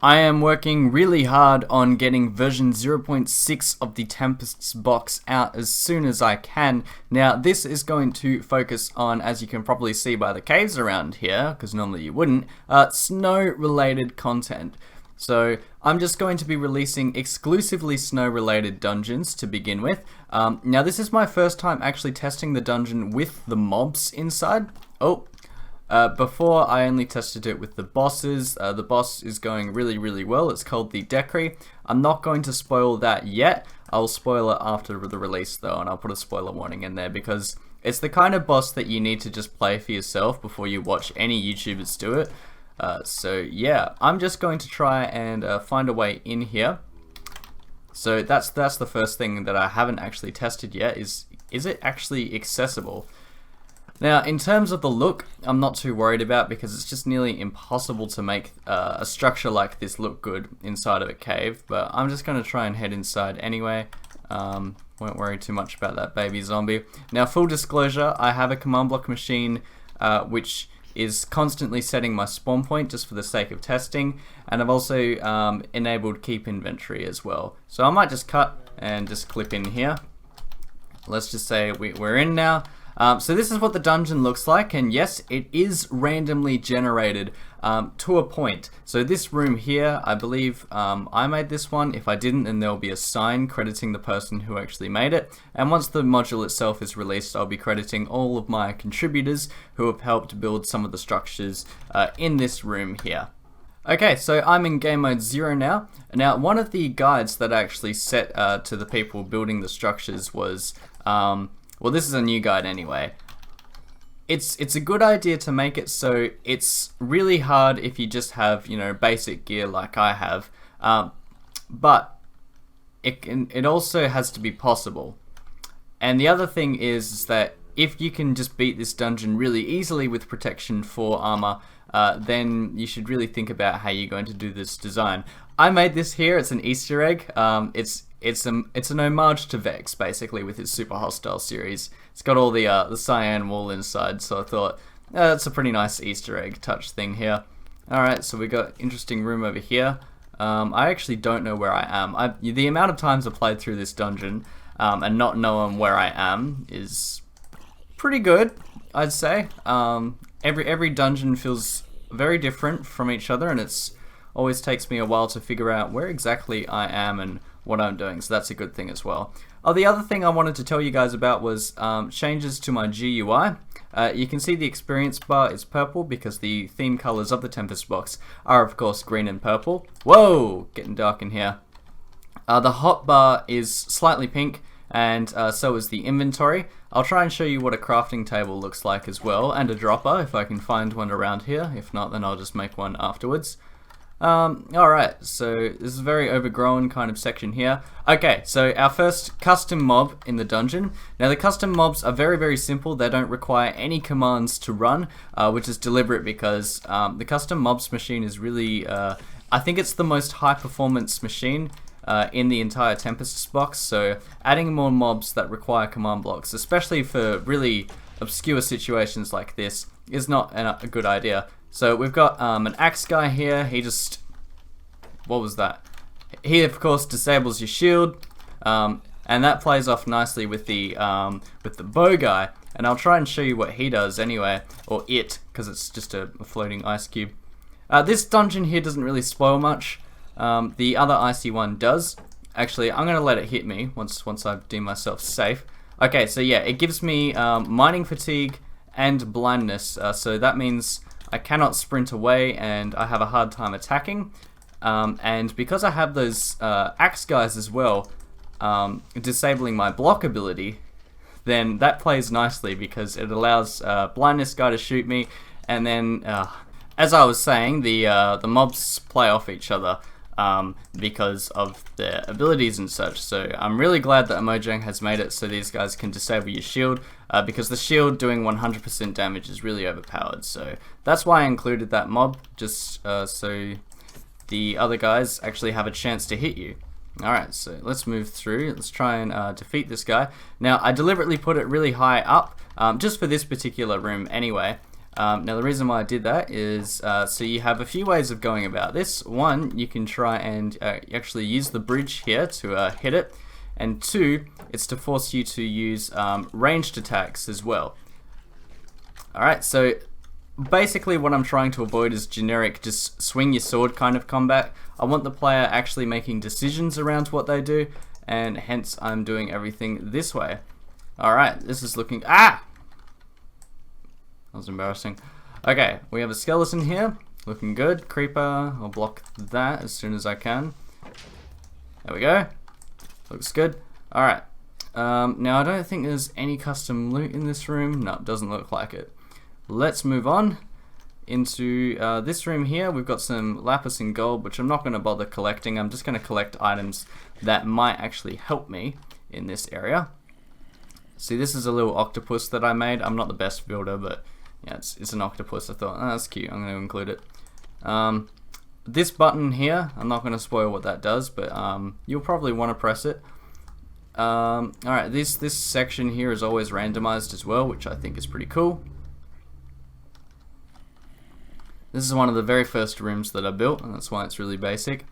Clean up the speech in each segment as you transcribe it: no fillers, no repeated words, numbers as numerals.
I am working really hard on getting version 0.6 of the Tempest's box out as soon as I can. Now this is going to focus on, as you can probably see by the caves around here, because normally you wouldn't, snow related content. So I'm just going to be releasing exclusively snow related dungeons to begin with. Now this is my first time actually testing the dungeon with the mobs inside. Before I only tested it with the bosses. The boss is going really well. It's called the Dediqated. I'm not going to spoil that yet. I'll spoil it after the release though, and I'll put a spoiler warning in there because it's the kind of boss that you need to just play for yourself before you watch any YouTubers do it. So yeah, I'm just going to try and find a way in here. So that's the first thing that I haven't actually tested yet, is it actually accessible? Now, in terms of the look, I'm not too worried about because it's just nearly impossible to make a structure like this look good inside of a cave, but I'm just going to try and head inside anyway. Won't worry too much about that baby zombie. Now, full disclosure, I have a command block machine which is constantly setting my spawn point just for the sake of testing, and I've also enabled keep inventory as well. So I might just cut and just clip in here. Let's just say we're in now. So this is what the dungeon looks like, and yes, it is randomly generated to a point. So this room here, I believe I made this one. If I didn't, then there'll be a sign crediting the person who actually made it. And once the module itself is released, I'll be crediting all of my contributors who have helped build some of the structures in this room here. Okay, so I'm in game mode 0 now. Now, one of the guides that I actually set to the people building the structures was... well, this is a new guide anyway. It's a good idea to make it so it's really hard if you just have, you know, basic gear like I have, but it also has to be possible. And the other thing is that if you can just beat this dungeon really easily with protection 4 armor, then you should really think about how you're going to do this design. I made this here. It's an Easter egg. It's an homage to Vex, basically, with his Super Hostile series. It's got all the cyan wool inside, so I thought that's a pretty nice Easter egg touch thing here. Alright, so we got interesting room over here. I actually don't know where I am. The amount of times I've played through this dungeon and not knowing where I am is pretty good, I'd say. Every dungeon feels very different from each other, and it's always takes me a while to figure out where exactly I am and what I'm doing, so that's a good thing as well. Oh, the other thing I wanted to tell you guys about was changes to my GUI. You can see the experience bar is purple because the theme colors of the Tempest box are of course green and purple. Whoa, getting dark in here. The hotbar is slightly pink, and so is the inventory. I'll try and show you what a crafting table looks like as well, and a dropper if I can find one around here. If not, then I'll just make one afterwards. Alright, so this is a very overgrown kind of section here. Okay, so our first custom mob in the dungeon. Now the custom mobs are very simple. They don't require any commands to run, which is deliberate because the custom mobs machine is really, I think it's the most high performance machine in the entire Tempest box, so adding more mobs that require command blocks, especially for really obscure situations like this, is not a good idea. So we've got an axe guy here. He just... what was that? He of course disables your shield, and that plays off nicely with the bow guy. And I'll try and show you what he does anyway, or it, because it's just a floating ice cube. This dungeon here doesn't really spoil much. The other icy one does. Actually, I'm gonna let it hit me once I deem myself safe. Okay, so yeah, it gives me mining fatigue and blindness. So that means I cannot sprint away and I have a hard time attacking. And because I have those axe guys as well, disabling my block ability, then that plays nicely because it allows blindness guy to shoot me, and then as I was saying, the mobs play off each other because of their abilities and such. So I'm really glad that Mojang has made it so these guys can disable your shield, because the shield doing 100% damage is really overpowered. So that's why I included that mob, just so the other guys actually have a chance to hit you. Alright, so let's move through. Let's try and defeat this guy. Now, I deliberately put it really high up, just for this particular room anyway, Now the reason why I did that is so you have a few ways of going about this. One, you can try and actually use the bridge here to hit it, and two, it's to force you to use ranged attacks as well. Alright, so basically what I'm trying to avoid is generic just swing your sword kind of combat. I want the player actually making decisions around what they do, and hence I'm doing everything this way. Alright, this is looking... Ah! That was embarrassing. Okay, we have a skeleton here. Looking good. Creeper, I'll block that as soon as I can. There we go. Looks good. Alright. Now I don't think there's any custom loot in this room. No, it doesn't look like it. Let's move on into this room here. We've got some lapis and gold, which I'm not going to bother collecting. I'm just going to collect items that might actually help me in this area. See, this is a little octopus that I made. I'm not the best builder, but yeah, it's an octopus. I thought, oh, that's cute. I'm going to include it. This button here, I'm not going to spoil what that does, but you'll probably want to press it. Alright, this section here is always randomized as well, which I think is pretty cool. This is one of the very first rooms that I built, and that's why it's really basic.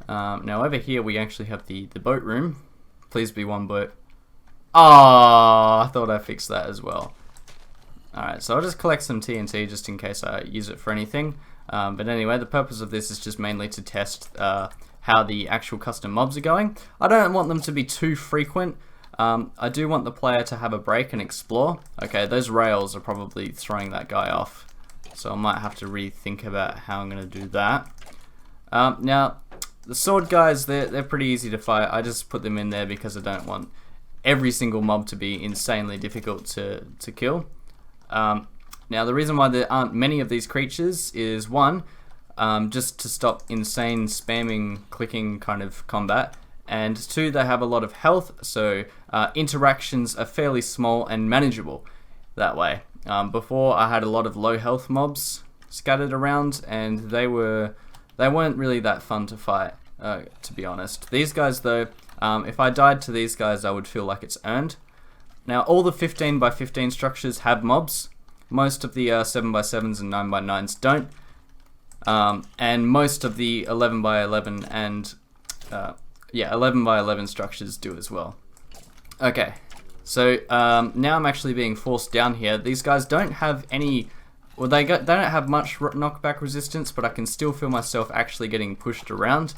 Now over here we actually have the boat room. Please be one boat. Oh, I thought I fixed that as well. Alright, so I'll just collect some TNT just in case I use it for anything. But anyway, the purpose of this is just mainly to test how the actual custom mobs are going. I don't want them to be too frequent. I do want the player to have a break and explore. Okay, those rails are probably throwing that guy off, so I might have to rethink about how I'm going to do that. Now, the sword guys, they're pretty easy to fight. I just put them in there because I don't want every single mob to be insanely difficult to kill. Now, the reason why there aren't many of these creatures is one, just to stop insane spamming, clicking kind of combat, and two, they have a lot of health, so interactions are fairly small and manageable that way. Before, I had a lot of low health mobs scattered around, and they weren't really that fun to fight, to be honest. These guys, though, if I died to these guys, I would feel like it's earned. Now, all the 15x15 structures have mobs. Most of the 7x7s and 9x9s don't. And most of the 11x11 and 11x11 structures do as well. Okay, so now I'm actually being forced down here. These guys don't have any... Well, they don't have much knockback resistance, but I can still feel myself actually getting pushed around.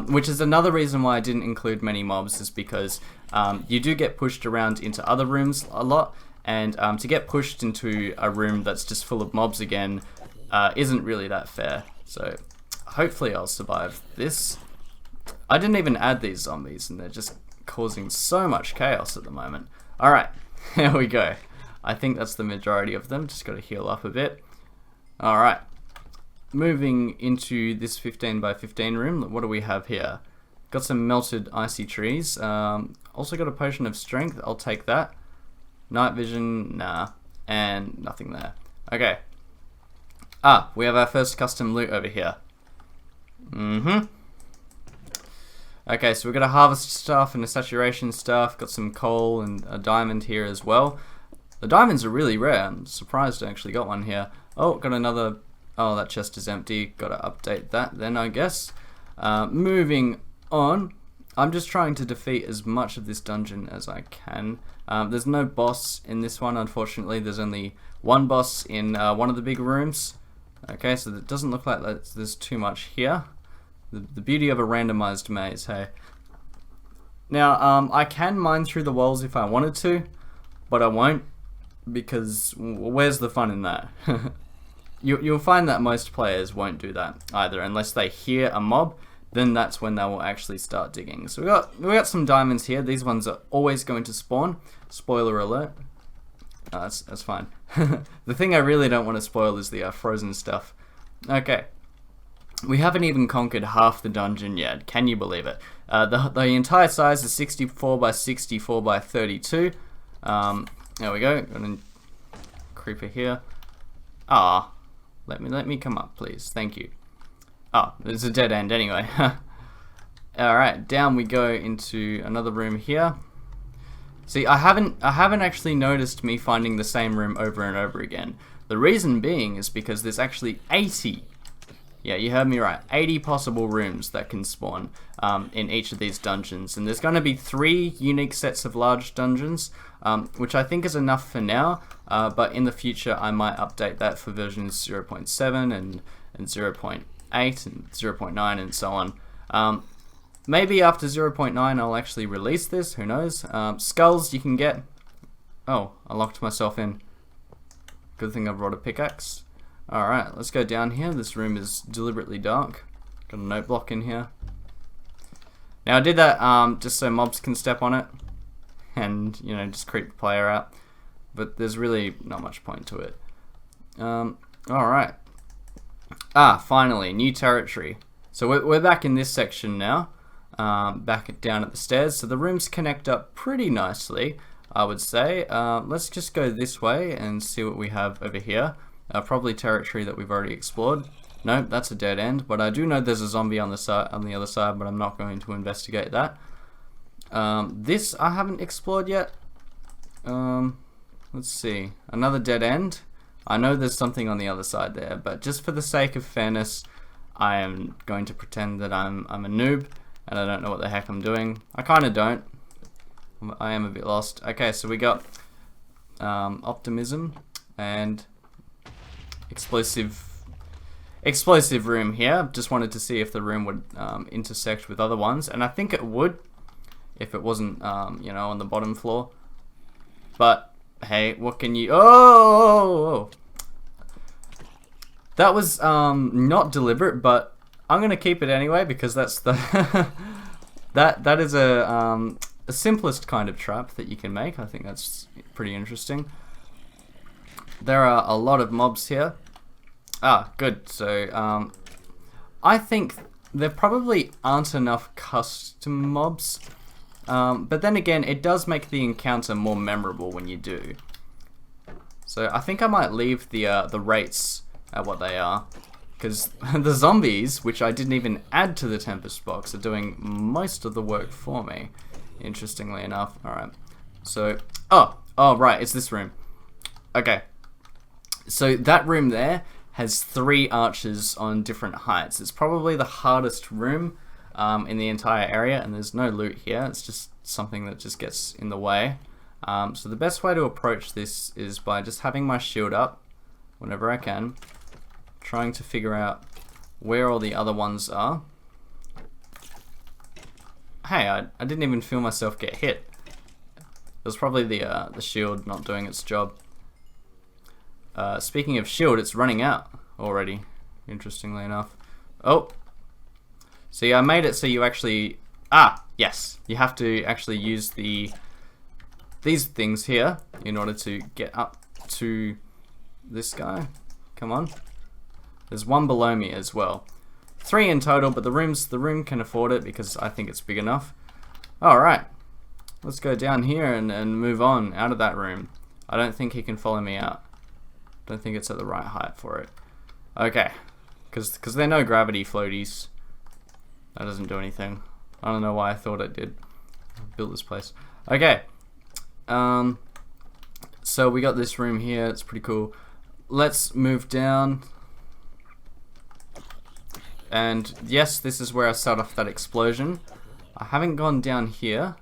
Which is another reason why I didn't include many mobs, is because you do get pushed around into other rooms a lot, and to get pushed into a room that's just full of mobs again isn't really that fair. So hopefully I'll survive this. I didn't even add these zombies, and they're just causing so much chaos at the moment. Alright, here we go. I think that's the majority of them. Just got to heal up a bit. Alright. Moving into this 15x15 room, what do we have here? Got some melted icy trees. Also got a potion of strength, I'll take that. Night vision, nah. And nothing there. Okay. Ah, we have our first custom loot over here. Okay, so we've got a harvest stuff and a saturation stuff. Got some coal and a diamond here as well. The diamonds are really rare. I'm surprised I actually got one here. Oh, got another... Oh, that chest is empty. Gotta update that then, I guess. Moving on. I'm just trying to defeat as much of this dungeon as I can. There's no boss in this one, unfortunately. There's only one boss in one of the big rooms. Okay, so it doesn't look like there's too much here. The beauty of a randomized maze, hey. Now, I can mine through the walls if I wanted to, but I won't, because where's the fun in that? You'll find that most players won't do that either, unless they hear a mob. Then that's when they will actually start digging. So we got some diamonds here. These ones are always going to spawn. Spoiler alert. Oh, that's fine. The thing I really don't want to spoil is the frozen stuff. Okay. We haven't even conquered half the dungeon yet. Can you believe it? The entire size is 64x64x32. There we go. Got a creeper here. Ah, let me come up, please. Thank you. Oh, there's a dead end anyway. Alright, down we go into another room here. See, I haven't actually noticed me finding the same room over and over again. The The reason being is because there's actually 80, yeah, you heard me right, 80 possible rooms that can spawn in each of these dungeons. And there's going to be 3 unique sets of large dungeons, which I think is enough for now, but in the future I might update that for versions 0.7 and 0.8 and 0.9 and so on. Maybe after 0.9 I'll actually release this, who knows. Skulls you can get. Oh, I locked myself in. Good thing I brought a pickaxe. Alright, let's go down here. This room is deliberately dark. Got a note block in here. Now I did that just so mobs can step on it and, you know, just creep the player out. But there's really not much point to it. Alright. Finally, new territory. So we're back in this section now. Back down at the stairs. So the rooms connect up pretty nicely, I would say. Let's just go this way and see what we have over here. Probably territory that we've already explored. Nope, that's a dead end. But I do know there's a zombie on the other side, but I'm not going to investigate that. This I haven't explored yet. Let's see. Another dead end. I know there's something on the other side there, but just for the sake of fairness, I am going to pretend that I'm a noob and I don't know what the heck I'm doing. I kind of don't. I am a bit lost. Okay, so we got optimism and explosive room here. Just wanted to see if the room would intersect with other ones, and I think it would if it wasn't you know, on the bottom floor. But hey, what can you... Oh! That was not deliberate, but I'm gonna keep it anyway because that's the that is a simplest kind of trap that you can make. I think that's pretty interesting. There are a lot of mobs here. Good. So I think there probably aren't enough custom mobs, but then again, it does make the encounter more memorable when you do. So I think I might leave the rates at what they are, because the zombies, which I didn't even add to the Tempest box, are doing most of the work for me, interestingly enough. Alright, so, oh right, it's this room. Okay, so that room there has 3 arches on different heights. It's probably the hardest room in the entire area, and there's no loot here. It's just something that just gets in the way. So the best way to approach this is by just having my shield up whenever I can, trying to figure out where all the other ones are. Hey, I didn't even feel myself get hit. It was probably the shield not doing its job. Speaking of shield, it's running out already, interestingly enough. Oh! See, I made it so you actually... yes! You have to actually use these things here in order to get up to this guy. Come on. There's 1 below me as well. 3 in total, but the room can afford it because I think it's big enough. Alright. Let's go down here and move on out of that room. I don't think he can follow me out. Don't think it's at the right height for it. Okay. Because they're no gravity floaties. That doesn't do anything. I don't know why I thought it did. I built this place. Okay. So we got this room here. It's pretty cool. Let's move down. And yes, this is where I start off that explosion. I haven't gone down here.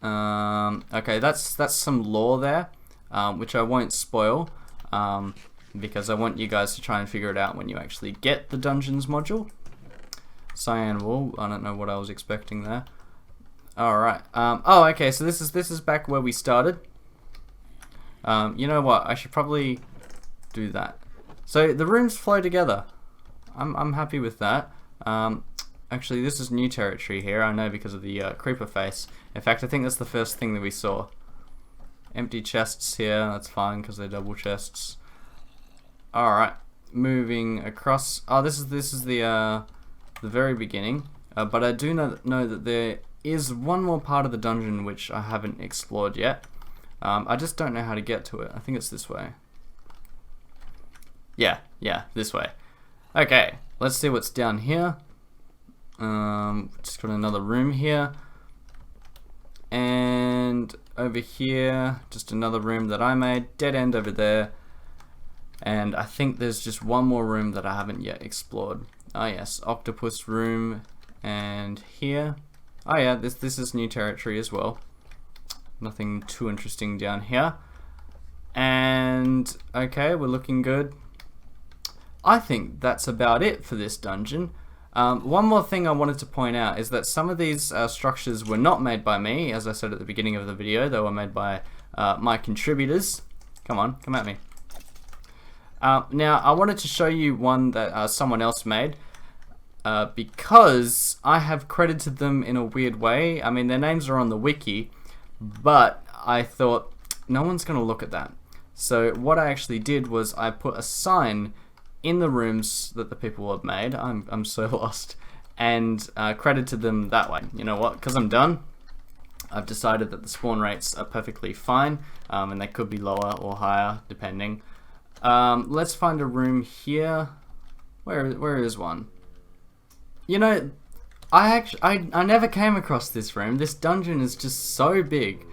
Okay, that's some lore there, which I won't spoil, because I want you guys to try and figure it out when you actually get the Dungeons module. Cyan wool, I don't know what I was expecting there. Alright, oh okay, so this is back where we started. You know what, I should probably do that. So the rooms flow together. I'm happy with that. Actually, this is new territory here, I know, because of the creeper face. In fact, I think that's the first thing that we saw. Empty chests here, that's fine because they're double chests. Alright, moving across. Oh, this is the very beginning. But I do know that there is one more part of the dungeon which I haven't explored yet. I just don't know how to get to it. I think it's this way. Yeah, this way. Okay, let's see what's down here. Just got another room here. And over here, just another room that I made. Dead end over there. And I think there's just one more room that I haven't yet explored. Oh yes, octopus room, and here. Oh yeah, this is new territory as well. Nothing too interesting down here. And okay, we're looking good. I think that's about it for this dungeon. One more thing I wanted to point out is that some of these structures were not made by me. As I said at the beginning of the video, they were made by my contributors. Come on, come at me. Now, I wanted to show you one that someone else made because I have credited them in a weird way. I mean, their names are on the wiki, but I thought no one's going to look at that. So what I actually did was I put a sign in the rooms that the people have made. I'm so lost, and credited them that way. You know what? Because I'm done, I've decided that the spawn rates are perfectly fine, and they could be lower or higher depending. Let's find a room here. Where is one? You know, I never came across this room. This dungeon is just so big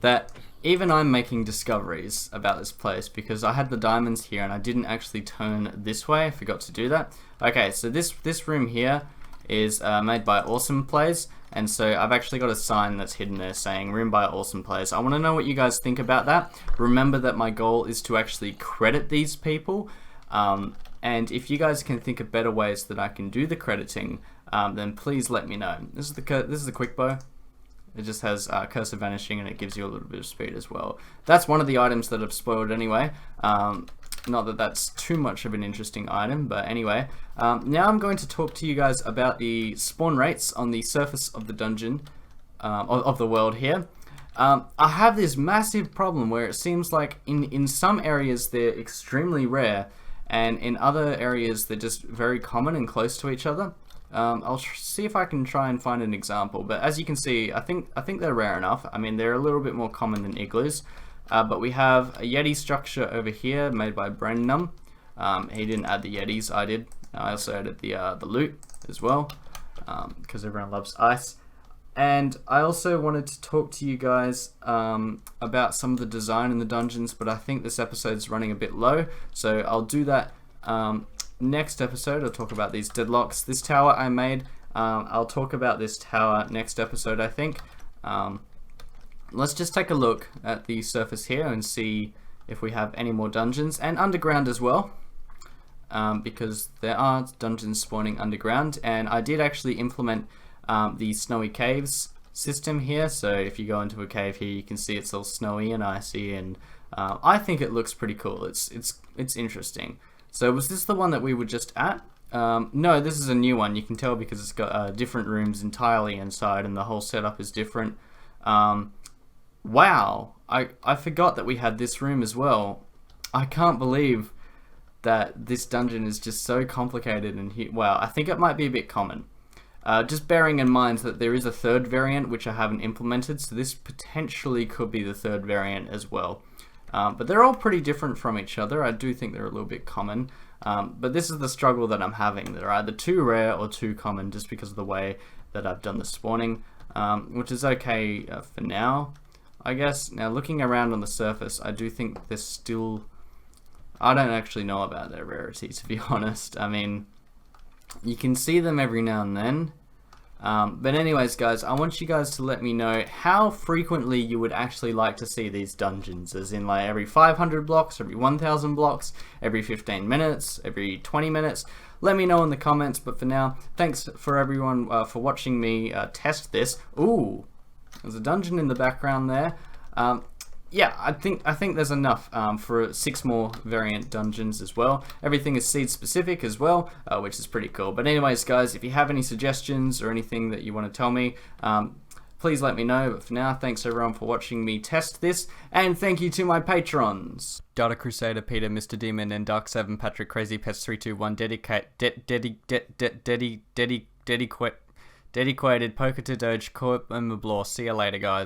that even I'm making discoveries about this place because I had the diamonds here and I didn't actually turn this way. I forgot to do that. Okay, so this room here is made by Awesome Plays, and so I've actually got a sign that's hidden there saying room by Awesome Plays. I want to know what you guys think about that. Remember that my goal is to actually credit these people, and if you guys can think of better ways that I can do the crediting, then please let me know. This is the quick bow. It just has cursor vanishing and it gives you a little bit of speed as well. That's one of the items that I've spoiled anyway. Not that that's too much of an interesting item, but anyway. Now I'm going to talk to you guys about the spawn rates on the surface of the dungeon, of the world here. I have this massive problem where it seems like in some areas they're extremely rare, and in other areas they're just very common and close to each other. I'll see if I can try and find an example, but as you can see, I think they're rare enough. I mean, they're a little bit more common than igloos, but we have a Yeti structure over here made by Brennum. He didn't add the Yetis, I did. I also added the loot as well, because everyone loves ice. And I also wanted to talk to you guys about some of the design in the dungeons, but I think this episode's running a bit low, so I'll do that next episode. I'll talk about these deadlocks. This tower I made, I'll talk about this tower next episode, I think. Let's just take a look at the surface here and see if we have any more dungeons, and underground as well, because there are dungeons spawning underground, and I did actually implement the snowy caves system here. So if you go into a cave here, you can see it's all snowy and icy, and I think it looks pretty cool. It's interesting. So was this the one that we were just at? No, this is a new one. You can tell because it's got different rooms entirely inside, and the whole setup is different. Wow, I forgot that we had this room as well. I can't believe that this dungeon is just so complicated, and wow, I think it might be a bit common. Just bearing in mind that there is a third variant which I haven't implemented, so this potentially could be the third variant as well. But they're all pretty different from each other. I do think they're a little bit common, but this is the struggle that I'm having. They're either too rare or too common just because of the way that I've done the spawning, which is okay for now, I guess. Now looking around on the surface, I do think there's still... I don't actually know about their rarity, to be honest. I mean, you can see them every now and then. But anyways, guys, I want you guys to let me know how frequently you would actually like to see these dungeons, as in like every 500 blocks, every 1000 blocks, every 15 minutes, every 20 minutes. Let me know in the comments, but for now, thanks for everyone for watching me test this. Ooh, there's a dungeon in the background there. Yeah, I think there's enough for 6 more variant dungeons as well. Everything is seed specific as well, which is pretty cool. But anyways, guys, if you have any suggestions or anything that you want to tell me, please let me know. But for now, thanks everyone for watching me test this, and thank you to my patrons: Data Crusader, Peter, Mr. DemonN, Dark7, Patrick, Crazy Pets 321, Dediqated, PokeTehDoge, Corp, mblohr. See you later, guys.